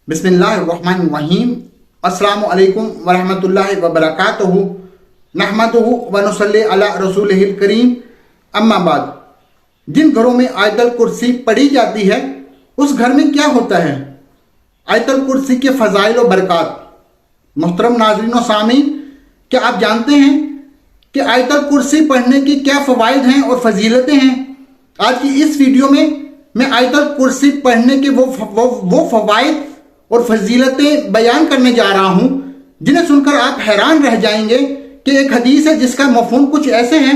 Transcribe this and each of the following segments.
बिस्मिल्लाहिर्रहमानिर्रहीम। अस्सलामु अलैकुम वरहमतुल्लाहि वबरकातुहू। नहमदुहू व नुसल्ली अला रसूलिहिल करीम। अम्मा बाद। जिन घरों में आयतल कुर्सी पढ़ी जाती है उस घर में क्या होता है? आयतल कुर्सी के फ़ज़ाइल व बरक़ात। मोहतरम नाज़रीन व सामीन, क्या आप जानते हैं कि आयतल कुर्सी पढ़ने की क्या फ़वाइद हैं और फजीलतें हैं? आज की इस वीडियो में मैं आयतल कुर्सी पढ़ने के वो फ़वाइद और फजीलतें बयान करने जा रहा हूँ जिन्हें सुनकर आप हैरान रह जाएंगे कि एक हदीस है जिसका मफ़हूम कुछ ऐसे है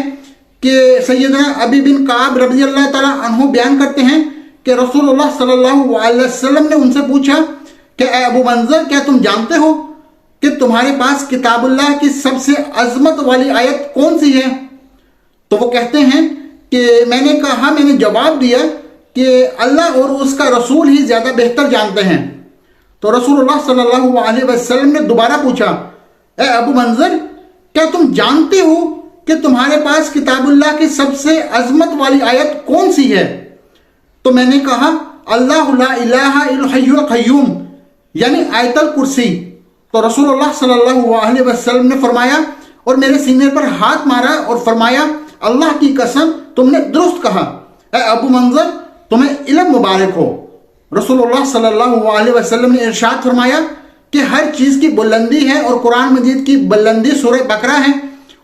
कि सैयदना अबी बिन काब रज़ी अल्लाह तआला अन्हु बयान करते हैं कि रसूलुल्लाह सल्लल्लाहु अलैहि वसल्लम ने उनसे पूछा कि ए अबू मंज़र, क्या तुम जानते हो कि तुम्हारे पास किताबुल्लाह की सबसे अज़मत वाली आयत कौन सी है? तो वो कहते हैं कि मैंने जवाब दिया कि अल्लाह और उसका रसूल ही ज़्यादा बेहतर जानते हैं। तो रसूलुल्लाह सल्लल्लाहु अलैहि वसल्लम ने दोबारा पूछा, ए अबू मंज़र, क्या तुम जानते हो कि तुम्हारे पास किताबुल्लाह की सबसे अज़मत वाली आयत कौन सी है? तो मैंने कहा, अल्लाहु ला इलाहा इल्ला हय्युल क़य्यूम, यानी आयतल कुर्सी। तो रसूलुल्लाह सल्लल्लाहु अलैहि वसल्लम ने फरमाया और मेरे सीने पर हाथ मारा और फरमाया, अल्लाह की कसम, तुमने दुरुस्त कहा। ए अबू मंज़र, तुम्हें इल्म मुबारक हो। रसूलुल्लाह सल्लल्लाहु अलैहि वसल्लम ने इरशाद फरमाया कि हर चीज़ की बुलंदी है और कुरान मजीद की बुलंदी सूरह बकरा है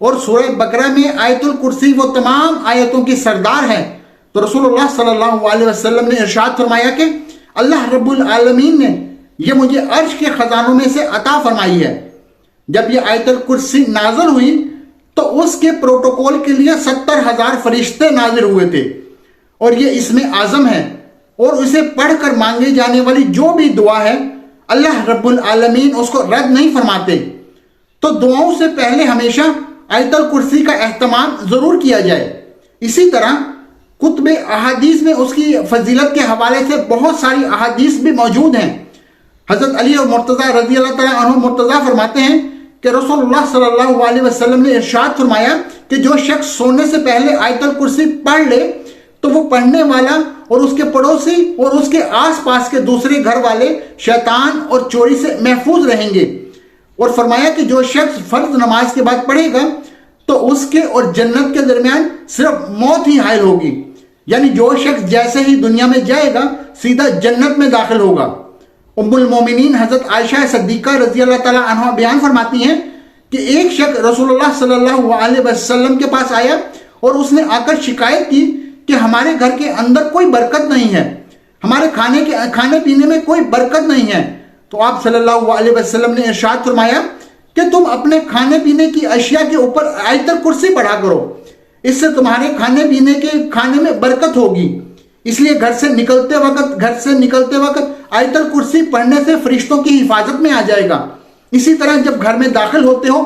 और सूरह बकरा में आयतुल कुर्सी वो तमाम आयतों की सरदार है। तो रसूलुल्लाह सल्लल्लाहु अलैहि वसल्लम ने इरशाद फरमाया कि अल्लाह रब्बुल आलमीन ने ये मुझे अर्श के ख़जानों में से अता फरमाई है। जब ये आयतुल कुर्सी नाज़िल हुई तो उसके प्रोटोकॉल के लिए 70,000 फरिश्ते नाज़िल हुए थे और ये इसमें आज़म है और उसे पढ़कर मांगे जाने वाली जो भी दुआ है अल्लाह रब्बुल आलमीन उसको रद्द नहीं फरमाते। तो दुआओं से पहले हमेशा आयतल कुर्सी का एहतमाम ज़रूर किया जाए। इसी तरह कुतुब अहादीस में उसकी फजीलत के हवाले से बहुत सारी अहादीस भी मौजूद हैं। हज़रत अली और मुर्तज़ा रज़ी अल्लाह तआला अन्हु मुर्तज़ा फरमाते हैं कि रसूलुल्लाह सल्लल्लाहु अलैहि वसल्लम ने इरशाद फरमाया कि जो शख्स सोने से पहले आयतल कुर्सी पढ़ ले तो वो पढ़ने वाला और उसके पड़ोसी और उसके आसपास के दूसरे घर वाले शैतान और चोरी से महफूज रहेंगे। और फरमाया कि जो शख्स फर्ज नमाज के बाद पढ़ेगा तो उसके और जन्नत के दरमियान सिर्फ मौत ही हायल होगी, यानी जो शख्स जैसे ही दुनिया में जाएगा सीधा जन्नत में दाखिल होगा। उम्मुल मोमिनीन हज़रत आयशा सिद्दीक़ा रज़ी अल्लाह तआला अन्हा बयान फरमाती हैं कि एक शख्स रसूलुल्लाह सल्लल्लाहु अलैहि वसल्लम के पास आया और उसने आकर शिकायत की कि हमारे घर के अंदर कोई बरकत नहीं है, हमारे खाने पीने में कोई बरकत नहीं है। तो आप सल्लल्लाहु अलैहि वसल्लम ने इरशाद फरमाया कि तुम अपने खाने पीने की अशिया के ऊपर आयतल कुर्सी पढ़ा करो, इससे तुम्हारे खाने में बरकत होगी। इसलिए घर से निकलते वक्त आयतल कुर्सी पढ़ने से फरिश्तों की हिफाजत में आ जाएगा। इसी तरह जब घर में दाखिल होते हो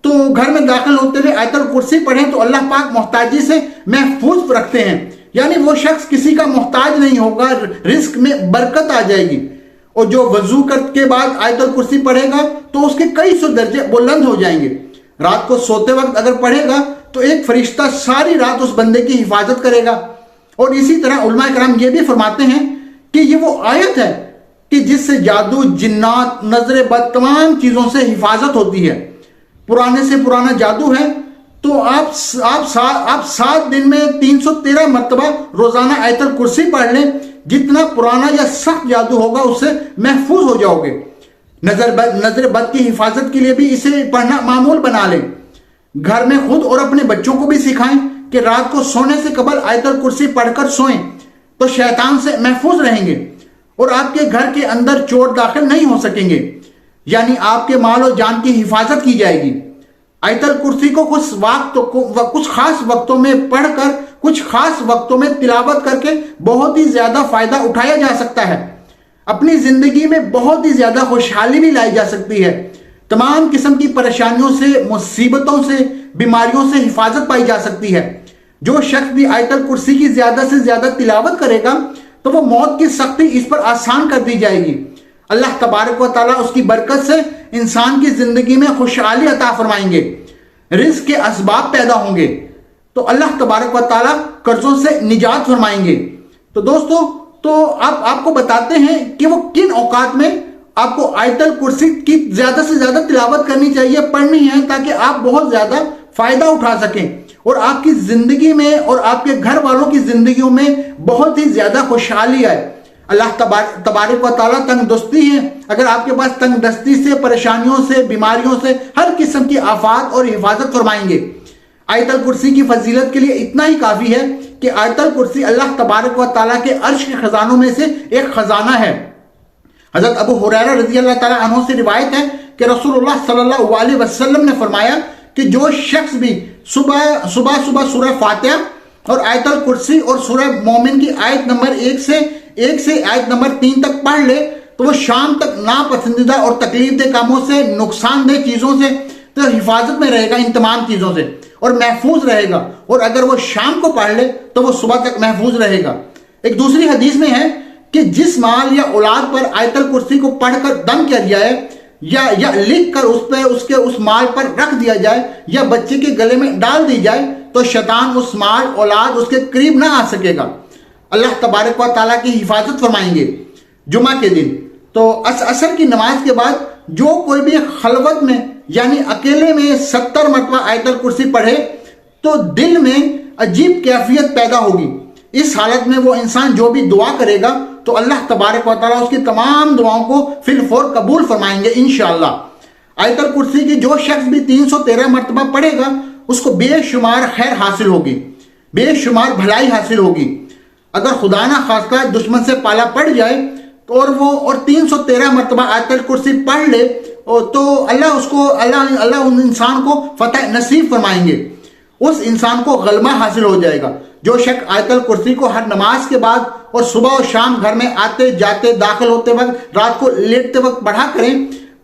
तो घर में दाखिल होते हुए आयतल कुर्सी पढ़ें तो अल्लाह पाक मोहताजी से महफूज रखते हैं, यानी वो शख्स किसी का मोहताज नहीं होगा, रिस्क में बरकत आ जाएगी। और जो वजू के बाद आयतल कुर्सी पढ़ेगा तो उसके कई सौ दर्जे बुलंद हो जाएंगे। रात को सोते वक्त अगर पढ़ेगा तो एक फरिश्ता सारी रात उस बंदे की हिफाजत करेगा। और इसी तरह उलमा कराम ये भी फरमाते हैं कि ये वो आयत है कि जिससे जादू, जिन्नात, नजर बद, तमाम चीज़ों से हिफाजत होती है। पुराने से पुराना जादू है तो आप 7 दिन में 313 मरतबा रोजाना आयतल कुर्सी पढ़ लें। जितना पुराना या सख्त जादू होगा उससे महफूज हो जाओगे। नजर बद की हिफाजत के लिए भी इसे पढ़ना मामूल बना लें। घर में खुद और अपने बच्चों को भी सिखाएं कि रात को सोने से कबल आयतल कुर्सी पढ़कर सोएं तो शैतान से महफूज रहेंगे और आपके घर के अंदर चोर दाखिल नहीं हो सकेंगे, यानी आपके माल और जान की हिफाजत की जाएगी। आयतल कुर्सी को कुछ खास वक्तों में पढ़कर कुछ खास वक्तों में तिलावत करके बहुत ही ज्यादा फायदा उठाया जा सकता है। अपनी जिंदगी में बहुत ही ज्यादा खुशहाली भी लाई जा सकती है। तमाम किस्म की परेशानियों से, मुसीबतों से, बीमारियों से हिफाजत पाई जा सकती है। जो शख्स भी आयतल कुर्सी की ज्यादा से ज्यादा तिलावत करेगा तो वो मौत की सख्ती इस पर आसान कर दी जाएगी। अल्लाह तबारक व तआला उसकी बरकत से इंसान की जिंदगी में खुशहाली अता फरमाएंगे, रिज़्क़ के असबाब पैदा होंगे, तो अल्लाह तबारक व तआला कर्जों से निजात फरमाएंगे। तो दोस्तों, तो आपको बताते हैं कि वो किन औकात में آپ کو آیت الکرسی کی زیادہ سے زیادہ تلاوت کرنی چاہیے، پڑھنی ہے، تاکہ آپ بہت زیادہ فائدہ اٹھا سکیں اور آپ کی زندگی میں اور آپ کے گھر والوں کی زندگیوں میں بہت ہی زیادہ خوشحالی آئے۔ اللہ تبارک و تعالیٰ تنگ دستی ہے، اگر آپ کے پاس تنگ دستی سے، پریشانیوں سے، بیماریوں سے، ہر قسم کی آفات اور حفاظت فرمائیں گے۔ آیت الکرسی کی فضیلت کے لیے اتنا ہی کافی ہے کہ آیت الکرسی اللہ تبارک و تعالیٰ کے عرش کے خزانوں میں سے ایک خزانہ ہے۔ حضرت ابو ہریرہ رضی اللہ تعالیٰ عنہ سے روایت ہے کہ رسول اللہ صلی اللہ علیہ وسلم نے فرمایا کہ جو شخص بھی صبح سورہ فاتحہ اور آیت الکرسی اور سورہ مومن کی آیت نمبر 1 سے آیت نمبر 3 تک پڑھ لے تو وہ شام تک ناپسندیدہ اور تکلیف دہ کاموں سے، نقصان دہ چیزوں سے تو حفاظت میں رہے گا، ان تمام چیزوں سے، اور محفوظ رہے گا۔ اور اگر وہ شام کو پڑھ لے تو وہ صبح تک محفوظ رہے گا۔ ایک دوسری حدیث میں ہے کہ جس مال یا اولاد پر آیت الکرسی کو پڑھ کر دم کیا جائے یا لکھ کر اس مال پر رکھ دیا جائے یا بچے کے گلے میں ڈال دی جائے تو شیطان اس مال اولاد اس کے قریب نہ آ سکے گا۔ اللہ تبارک و تعالیٰ کی حفاظت فرمائیں گے۔ جمعہ کے دن تو عصر کی نماز کے بعد جو کوئی بھی خلوت میں یعنی اکیلے میں 70 مرتبہ آیت الکرسی پڑھے تو دل میں عجیب کیفیت پیدا ہوگی۔ اس حالت میں وہ انسان جو بھی دعا کرے گا تو اللہ تبارک و تعالیٰ اس کی تمام دعاؤں کو فی الفور قبول فرمائیں گے انشاءاللہ۔ آیت الکرسی کی جو شخص بھی 313 مرتبہ پڑھے گا اس کو بے شمار خیر حاصل ہوگی، بے شمار بھلائی حاصل ہوگی۔ اگر خدا نہ خواستہ دشمن سے پالا پڑ جائے اور 313 مرتبہ آیت الکرسی پڑھ لے تو اللہ ان انسان کو فتح نصیب فرمائیں گے، اس انسان کو غلبہ حاصل ہو جائے گا۔ جو شخص آیت الکرسی کو ہر نماز کے بعد اور صبح اور شام گھر میں آتے جاتے، داخل ہوتے وقت، رات کو لیٹتے وقت پڑھا کریں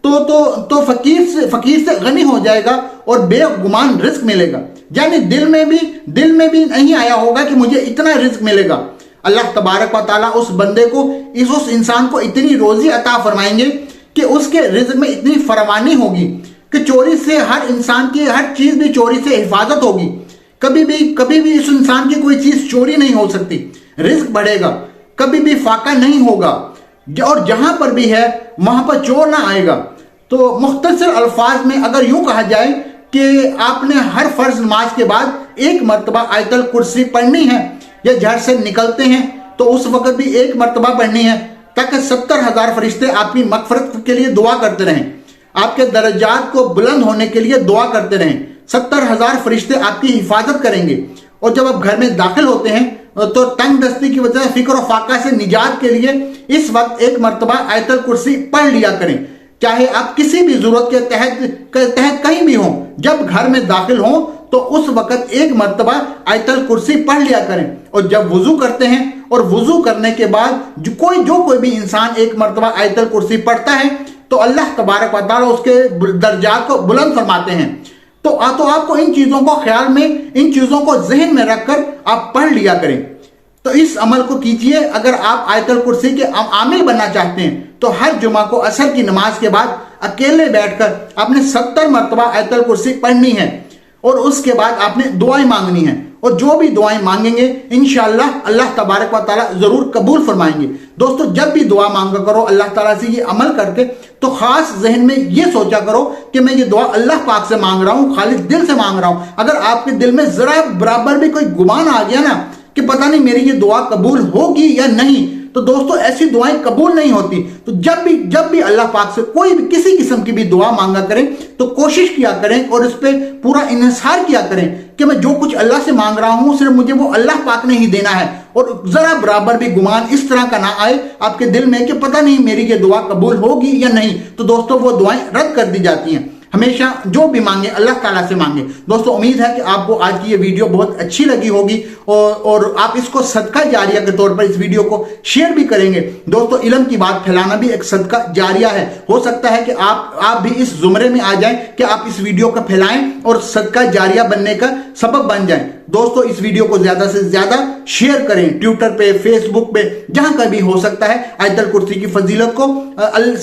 تو فقیر سے غنی ہو جائے گا اور بے گمان رزق ملے گا۔ یعنی دل میں بھی نہیں آیا ہوگا کہ مجھے اتنا رزق ملے گا۔ اللہ تبارک و تعالیٰ اس بندے کو اس انسان کو اتنی روزی عطا فرمائیں گے کہ اس کے رزق میں اتنی فراوانی ہوگی کہ چوری سے ہر انسان کی ہر چیز بھی چوری سے حفاظت ہوگی۔ کبھی بھی اس انسان کی کوئی چیز چوری نہیں ہو سکتی، رزق بڑھے گا، کبھی بھی فاقہ نہیں ہوگا، اور جہاں پر بھی ہے وہاں پر چور نہ آئے گا۔ تو مختصر الفاظ میں اگر یوں کہا جائے کہ آپ نے ہر فرض نماز کے بعد 1 مرتبہ آیت الکرسی پڑھنی ہے یا گھر سے نکلتے ہیں تو اس وقت بھی 1 مرتبہ پڑھنی ہے تاکہ 70,000 فرشتے آپ کی مغفرت کے لیے دعا کرتے رہیں، آپ کے درجات کو بلند ہونے کے لیے دعا کرتے رہیں۔ 70,000 فرشتے آپ کی حفاظت کریں گے۔ اور جب آپ گھر میں داخل ہوتے ہیں تو تنگ دستی کی وجہ سے فکر و فاقہ سے نجات کے لیے اس وقت 1 مرتبہ آیت الکرسی پڑھ لیا کریں، چاہے آپ کسی بھی ضرورت کے تحت کہیں بھی ہوں۔ جب گھر میں داخل ہوں تو اس وقت 1 مرتبہ آیت الکرسی پڑھ لیا کریں۔ اور جب وضو کرتے ہیں اور وضو کرنے کے بعد جو کوئی بھی انسان 1 مرتبہ آیت الکرسی پڑھتا ہے تو اللہ تبارک و تعالیٰ اس کے درجات کو بلند فرماتے ہیں۔ تو آپ کو ان چیزوں کو خیال میں، ان چیزوں کو ذہن میں رکھ کر آپ پڑھ لیا کریں۔ تو اس عمل کو کیجئے۔ اگر آپ آیت الکرسی کے عامل بننا چاہتے ہیں تو ہر جمعہ کو عصر کی نماز کے بعد اکیلے بیٹھ کر آپ نے 70 مرتبہ آیت الکرسی پڑھنی ہے اور اس کے بعد آپ نے دعائیں مانگنی ہیں، اور جو بھی دعائیں مانگیں گے انشاءاللہ اللہ تبارک و تعالیٰ ضرور قبول فرمائیں گے۔ دوستو جب بھی دعا مانگا کرو اللہ تعالیٰ سے یہ عمل کر کے تو خاص ذہن میں یہ سوچا کرو کہ میں یہ دعا اللہ پاک سے مانگ رہا ہوں، خالص دل سے مانگ رہا ہوں۔ اگر آپ کے دل میں ذرا برابر بھی کوئی گمان آ گیا نا کہ پتہ نہیں میری یہ دعا قبول ہوگی یا نہیں تو دوستو ایسی دعائیں قبول نہیں ہوتی۔ تو جب بھی اللہ پاک سے کوئی بھی کسی قسم کی بھی دعا مانگا کریں تو کوشش کیا کریں اور اس پہ پورا انحصار کیا کریں کہ میں جو کچھ اللہ سے مانگ رہا ہوں صرف مجھے وہ اللہ پاک نے ہی دینا ہے، اور ذرا برابر بھی گمان اس طرح کا نہ آئے آپ کے دل میں کہ پتہ نہیں میری یہ دعا قبول ہوگی یا نہیں، تو دوستو وہ دعائیں رد کر دی جاتی ہیں۔ ہمیشہ جو بھی مانگے اللہ تعالیٰ سے مانگے۔ دوستو امید ہے کہ آپ کو آج کی یہ ویڈیو بہت اچھی لگی ہوگی اور آپ اس کو صدقہ جاریہ کے طور پر اس ویڈیو کو شیئر بھی کریں گے۔ دوستو علم کی بات پھیلانا بھی ایک صدقہ جاریہ ہے، ہو سکتا ہے کہ آپ بھی اس زمرے میں آ جائیں کہ آپ اس ویڈیو کو پھیلائیں اور صدقہ جاریہ بننے کا سبب بن جائیں۔ دوستو اس ویڈیو کو زیادہ سے زیادہ شیئر کریں، ٹویٹر پہ، فیس بک پہ، جہاں کبھی ہو سکتا ہے آیت الکرسی کی فضیلت کو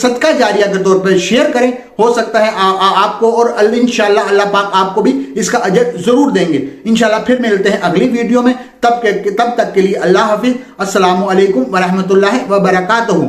صدقہ جاریہ کے طور پر شیئر کریں۔ ہو سکتا ہے آپ کو اور انشاءاللہ اللہ پاک آپ کو بھی اس کا اجر ضرور دیں گے۔ انشاءاللہ پھر ملتے ہیں اگلی ویڈیو میں، تب تک کے لیے اللہ حافظ۔ السلام علیکم ورحمۃ اللہ وبرکاتہ۔